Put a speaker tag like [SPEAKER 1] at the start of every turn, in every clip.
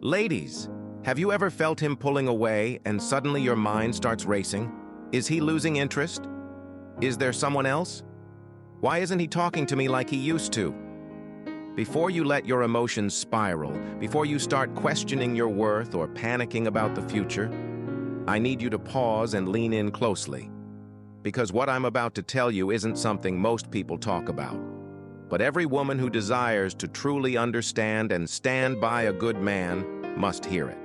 [SPEAKER 1] Ladies, have you ever felt him pulling away and suddenly your mind starts racing? Is he losing interest? Is there someone else? Why isn't he talking to me like he used to? Before you let your emotions spiral, before you start questioning your worth or panicking about the future, I need you to pause and lean in closely. Because what I'm about to tell you isn't something most people talk about. But every woman who desires to truly understand and stand by a good man must hear it.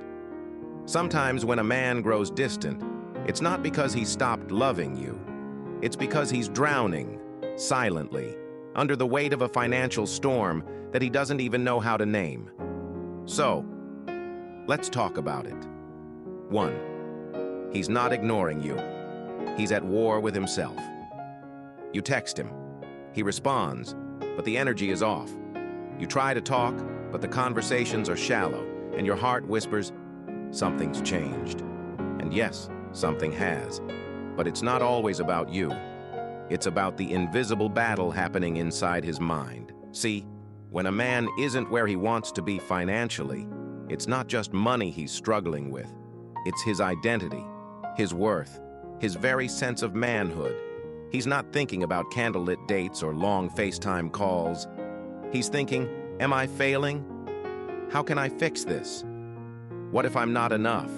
[SPEAKER 1] Sometimes when a man grows distant, it's not because he stopped loving you. It's because he's drowning, silently, under the weight of a financial storm that he doesn't even know how to name. So, let's talk about it. 1. He's not ignoring you. He's at war with himself. You text him. He responds, but the energy is off. You try to talk, but the conversations are shallow, and your heart whispers, something's changed. And yes, something has. But it's not always about you. It's about the invisible battle happening inside his mind. See, when a man isn't where he wants to be financially, it's not just money he's struggling with. It's his identity, his worth, his very sense of manhood. He's not thinking about candlelit dates or long FaceTime calls. He's thinking, am I failing? How can I fix this? What if I'm not enough?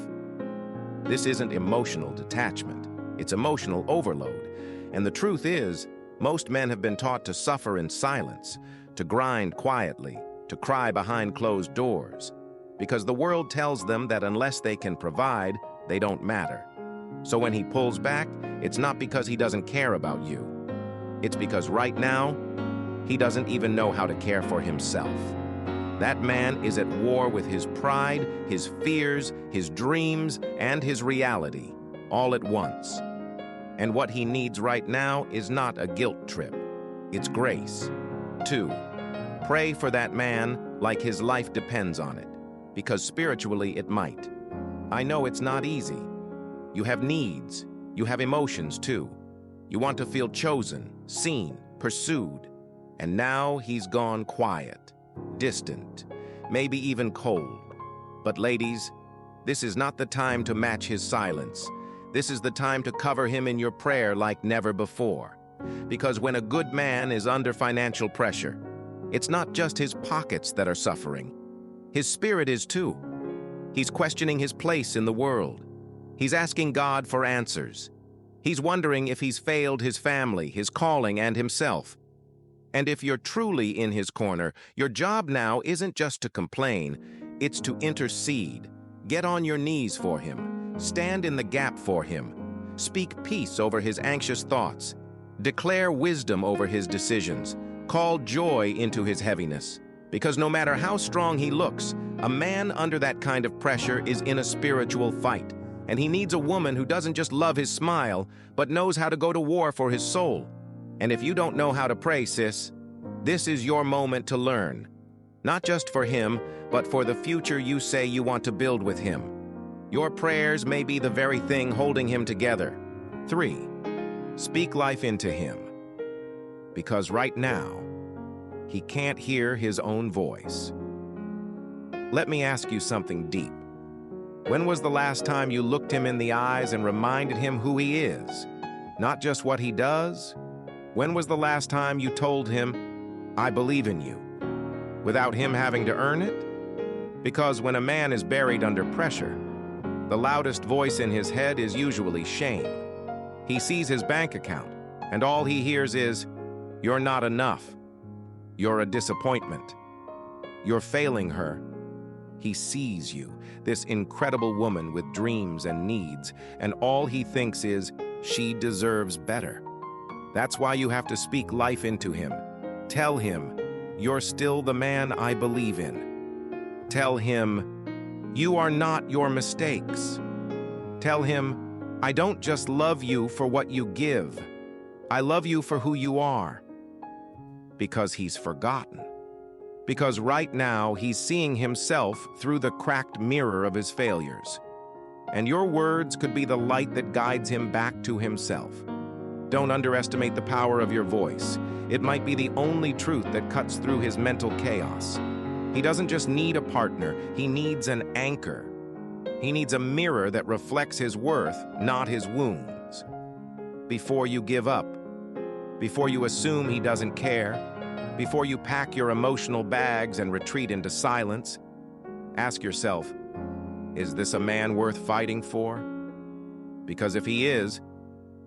[SPEAKER 1] This isn't emotional detachment. It's emotional overload. And the truth is, most men have been taught to suffer in silence, to grind quietly, to cry behind closed doors, because the world tells them that unless they can provide, they don't matter. So when he pulls back, it's not because he doesn't care about you. It's because right now, he doesn't even know how to care for himself. That man is at war with his pride, his fears, his dreams, and his reality, all at once. And what he needs right now is not a guilt trip. It's grace. 2. Pray for that man like his life depends on it, because spiritually it might. I know it's not easy. You have needs. You have emotions too. You want to feel chosen, seen, pursued. And now he's gone quiet, distant, maybe even cold. But ladies, this is not the time to match his silence. This is the time to cover him in your prayer like never before. Because when a good man is under financial pressure, it's not just his pockets that are suffering. His spirit is too. He's questioning his place in the world. He's asking God for answers. He's wondering if he's failed his family, his calling, and himself. And if you're truly in his corner, your job now isn't just to complain, it's to intercede. Get on your knees for him. Stand in the gap for him. Speak peace over his anxious thoughts. Declare wisdom over his decisions. Call joy into his heaviness. Because no matter how strong he looks, a man under that kind of pressure is in a spiritual fight. And he needs a woman who doesn't just love his smile, but knows how to go to war for his soul. And if you don't know how to pray, sis, this is your moment to learn. Not just for him, but for the future you say you want to build with him. Your prayers may be the very thing holding him together. 3. Speak life into him. Because right now, he can't hear his own voice. Let me ask you something deep. When was the last time you looked him in the eyes and reminded him who he is? Not just what he does? When was the last time you told him, I believe in you, without him having to earn it? Because when a man is buried under pressure, the loudest voice in his head is usually shame. He sees his bank account, and all he hears is, you're not enough. You're a disappointment. You're failing her. He sees you, this incredible woman with dreams and needs, and all he thinks is, she deserves better. That's why you have to speak life into him. Tell him, you're still the man I believe in. Tell him, you are not your mistakes. Tell him, I don't just love you for what you give. I love you for who you are. Because he's forgotten. Because right now he's seeing himself through the cracked mirror of his failures. And your words could be the light that guides him back to himself. Don't underestimate the power of your voice. It might be the only truth that cuts through his mental chaos. He doesn't just need a partner, he needs an anchor. He needs a mirror that reflects his worth, not his wounds. Before you give up, before you assume he doesn't care, before you pack your emotional bags and retreat into silence, ask yourself, is this a man worth fighting for? Because if he is,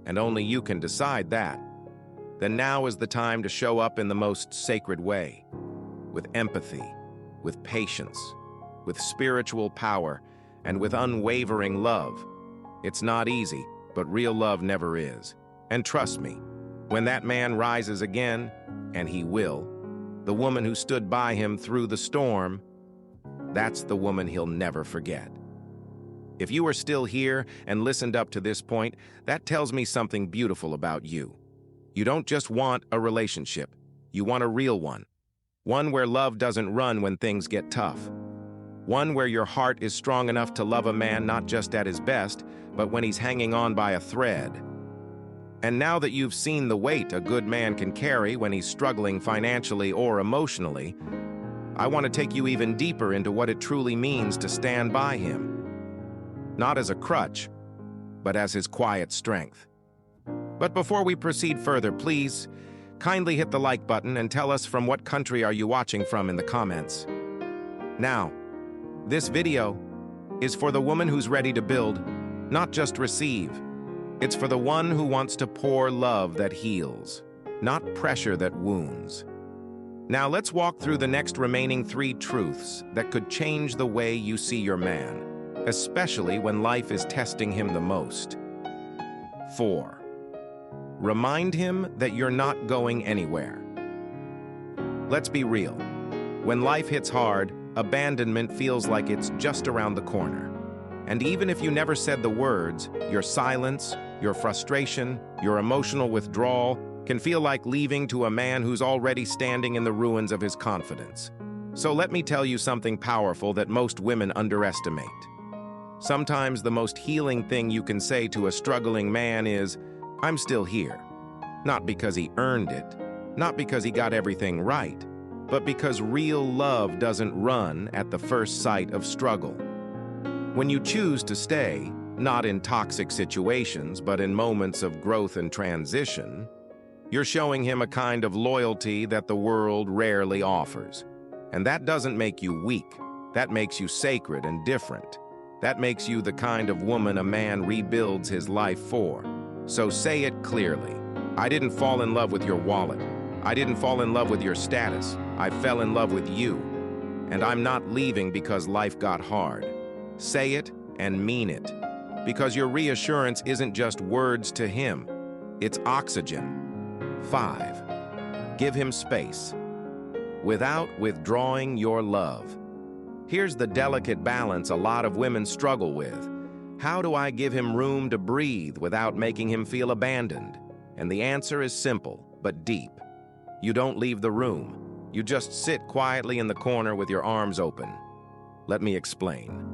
[SPEAKER 1] and only you can decide that, then now is the time to show up in the most sacred way, with empathy, with patience, with spiritual power, and with unwavering love. It's not easy, but real love never is. And trust me, when that man rises again, and he will, the woman who stood by him through the storm, that's the woman he'll never forget. If you are still here and listened up to this point, that tells me something beautiful about you. You don't just want a relationship, you want a real one. One where love doesn't run when things get tough. One where your heart is strong enough to love a man not just at his best, but when he's hanging on by a thread. And now that you've seen the weight a good man can carry when he's struggling financially or emotionally, I want to take you even deeper into what it truly means to stand by him. Not as a crutch, but as his quiet strength. But before we proceed further, please, kindly hit the like button and tell us from what country are you watching from in the comments. Now, this video is for the woman who's ready to build, not just receive. It's for the one who wants to pour love that heals, not pressure that wounds. Now let's walk through the next remaining 3 truths that could change the way you see your man, especially when life is testing him the most. 4. Remind him that you're not going anywhere. Let's be real. When life hits hard, abandonment feels like it's just around the corner. And even if you never said the words, your silence, your frustration, your emotional withdrawal can feel like leaving to a man who's already standing in the ruins of his confidence. So let me tell you something powerful that most women underestimate. Sometimes the most healing thing you can say to a struggling man is, "I'm still here." Not because he earned it, not because he got everything right, but because real love doesn't run at the first sight of struggle. When you choose to stay, not in toxic situations, but in moments of growth and transition, you're showing him a kind of loyalty that the world rarely offers. And that doesn't make you weak. That makes you sacred and different. That makes you the kind of woman a man rebuilds his life for. So say it clearly. I didn't fall in love with your wallet. I didn't fall in love with your status. I fell in love with you. And I'm not leaving because life got hard. Say it and mean it. Because your reassurance isn't just words to him. It's oxygen. 5. Give him space. Without withdrawing your love. Here's the delicate balance a lot of women struggle with. How do I give him room to breathe without making him feel abandoned? And the answer is simple, but deep. You don't leave the room. You just sit quietly in the corner with your arms open. Let me explain.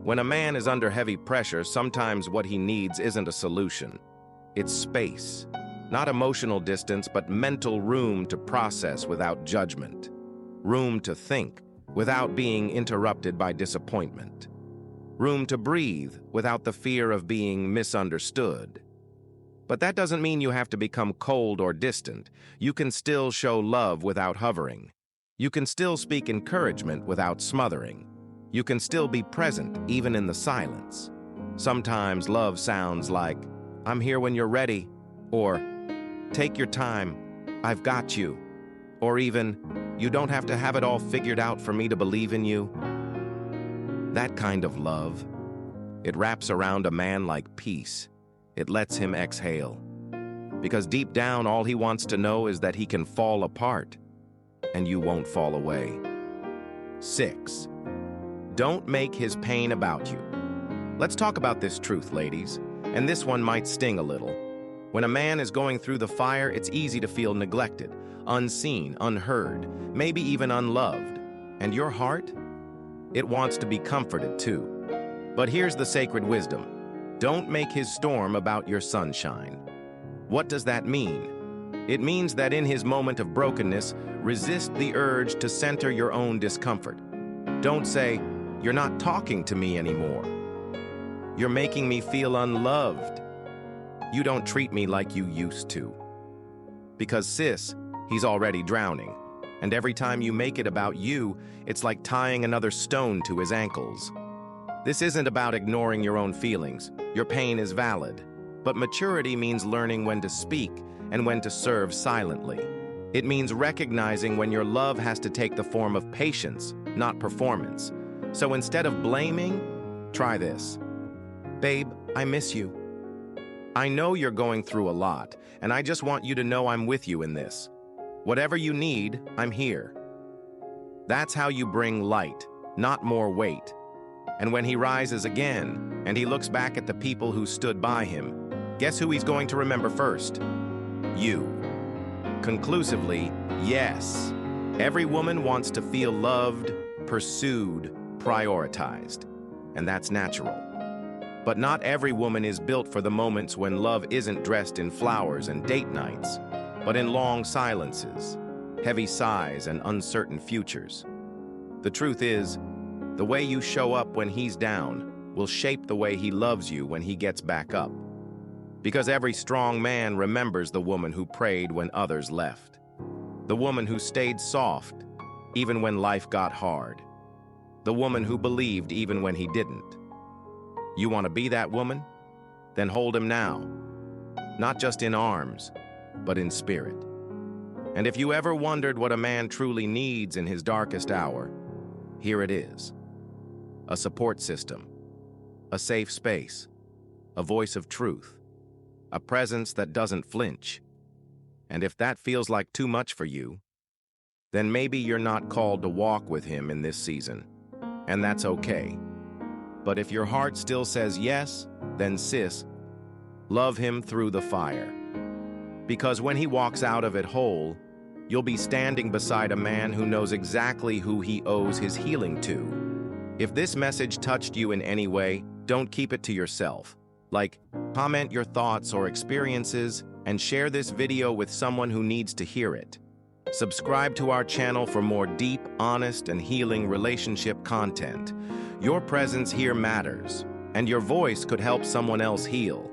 [SPEAKER 1] When a man is under heavy pressure, sometimes what he needs isn't a solution. It's space. Not emotional distance, but mental room to process without judgment. Room to think without being interrupted by disappointment. Room to breathe without the fear of being misunderstood. But that doesn't mean you have to become cold or distant. You can still show love without hovering. You can still speak encouragement without smothering. You can still be present even in the silence. Sometimes love sounds like, "I'm here when you're ready," or "Take your time, I've got you," or even, "You don't have to have it all figured out for me to believe in you." That kind of love, it wraps around a man like peace. It lets him exhale. Because deep down, all he wants to know is that he can fall apart, and you won't fall away. 6. Don't make his pain about you. Let's talk about this truth, ladies, and this one might sting a little. When a man is going through the fire, it's easy to feel neglected, unseen, unheard, maybe even unloved. And your heart? It wants to be comforted too. But here's the sacred wisdom. Don't make his storm about your sunshine. What does that mean? It means that in his moment of brokenness, resist the urge to center your own discomfort. Don't say, "You're not talking to me anymore. You're making me feel unloved. You don't treat me like you used to." Because sis, he's already drowning. And every time you make it about you, it's like tying another stone to his ankles. This isn't about ignoring your own feelings. Your pain is valid. But maturity means learning when to speak and when to serve silently. It means recognizing when your love has to take the form of patience, not performance. So instead of blaming, try this. "Babe, I miss you. I know you're going through a lot, and I just want you to know I'm with you in this. Whatever you need, I'm here." That's how you bring light, not more weight. And when he rises again, and he looks back at the people who stood by him, guess who he's going to remember first? You. Conclusively, yes. Every woman wants to feel loved, pursued, prioritized. And that's natural. But not every woman is built for the moments when love isn't dressed in flowers and date nights, but in long silences, heavy sighs, and uncertain futures. The truth is, the way you show up when he's down will shape the way he loves you when he gets back up. Because every strong man remembers the woman who prayed when others left. The woman who stayed soft, even when life got hard. The woman who believed even when he didn't. You want to be that woman? Then hold him now. Not just in arms, but in spirit. And if you ever wondered what a man truly needs in his darkest hour, here it is. A support system, a safe space, a voice of truth, a presence that doesn't flinch. And if that feels like too much for you, then maybe you're not called to walk with him in this season, and that's okay. But if your heart still says yes, then sis, love him through the fire. Because when he walks out of it whole, you'll be standing beside a man who knows exactly who he owes his healing to. If this message touched you in any way, don't keep it to yourself. Comment your thoughts or experiences and share this video with someone who needs to hear it. Subscribe to our channel for more deep, honest, and healing relationship content. Your presence here matters, and your voice could help someone else heal.